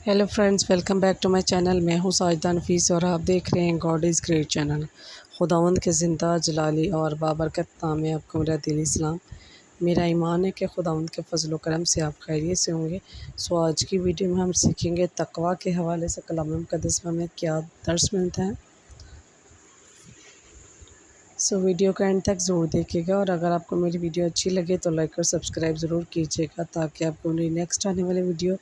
Hello friends, welcome back to my channel. मैं हूं साजिदा नफीस और आप देख रहे हैं गॉड इज़ ग्रेट चैनल। खुदावंद के ज़िंदा जलाली और बाबरकत नाम में आपको मेरा दिली सलाम। मेरा ईमान है कि खुदावंद के फजल व करम से आप खैरियत से होंगे। सो आज की वीडियो में हम सीखेंगे तकवा के हवाले से कलाम मुक़द्दस में हमें क्या दर्स मिलता है। सो वीडियो का एंड तक ज़रूर देखिएगा और अगर आपको मेरी वीडियो अच्छी लगे तो लाइक और सब्सक्राइब ज़रूर कीजिएगा ताकि आपको मेरी नेक्स्ट आने वाली वीडियो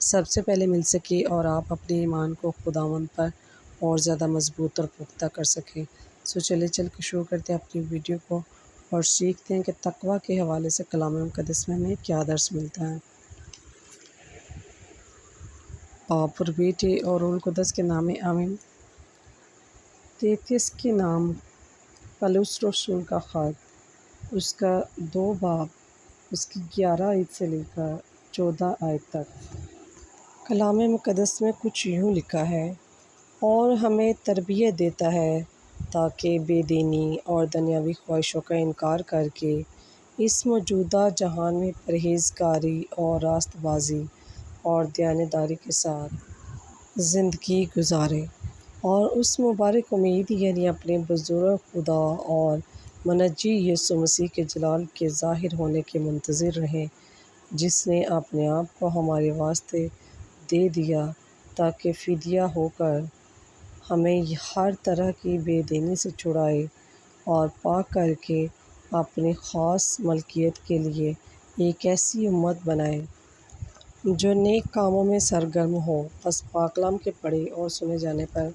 सबसे पहले मिल सके और आप अपने ईमान को खुदावंद पर और ज़्यादा मजबूत और पुख्ता कर सकें। सो चल के शुरू करते हैं अपनी वीडियो को और सीखते हैं कि तकवा के हवाले से कलाम मुक़द्दस में हमें क्या दर्स मिलता है। बाप और बेटे और रूह कुद्दस के नाम आमीन। 33 के नाम पौलुस रसूल का ख़त, उसका 2 बाब, उसकी 11 आयत से लेकर 14 आयत तक। कलाम मुक़द्दस में कुछ यूँ लिखा है, और हमें तरबियत देता है ताकि बेदीनी और दुनियावी ख्वाहिशों का इनकार करके इस मौजूदा जहान में परहेज़गारी और रास्तबाज़ी और दयानतदारी के साथ ज़िंदगी गुजारें और उस मुबारक उम्मीद यानी अपने बुज़ुर्ग खुदा और मुनज्जी यीशु मसीह के जलाल के ज़ाहिर होने के मुंतज़िर रहें, जिसने अपने आप को हमारे वास्ते दे दिया ताकि फ़िदिया होकर हमें हर तरह की बेदीनी से छुड़ाए और पाक करके अपनी ख़ास मलकियत के लिए एक ऐसी उम्मत बनाए जो नेक कामों में सरगर्म हो। बस पाकलाम के पढ़े और सुने जाने पर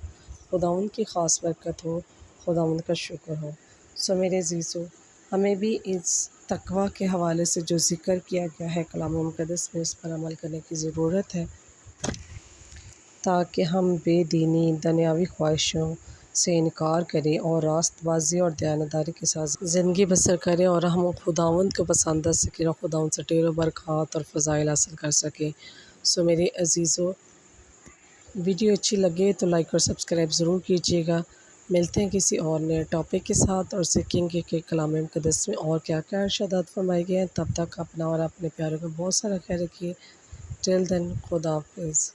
खुदावंद की ख़ास बरकत हो, खुदावंद का शुक्र हो। सो मेरे अज़ीज़ों, हमें भी इस तकवा के हवाले से जो ज़िक्र किया गया है कलाम मुक़द्दस में, इस पर अमल करने की ज़रूरत है ताकि हम बेदीनी दुनियावी ख्वाहिशों से इनकार करें और रास्तबाज़ी और दयानतदारी के साथ ज़िंदगी बसर करें और हम खुदावंद को पसंद आ सकें और खुदावंद से ढेरों बरक़ात और फ़ज़ाइल हासिल कर सकें। सो मेरे अज़ीज़ों, वीडियो अच्छी लगे तो लाइक और सब्सक्राइब ज़रूर कीजिएगा। मिलते हैं किसी और नए टॉपिक के साथ और सीखेंगे कि कलाम मुक़द्दस में और क्या क्या इरशादात फरमाए गए हैं। तब तक अपना और अपने प्यारों का बहुत सारा ख्याल रखिए। टिल देन, खुदा हाफ़िज़।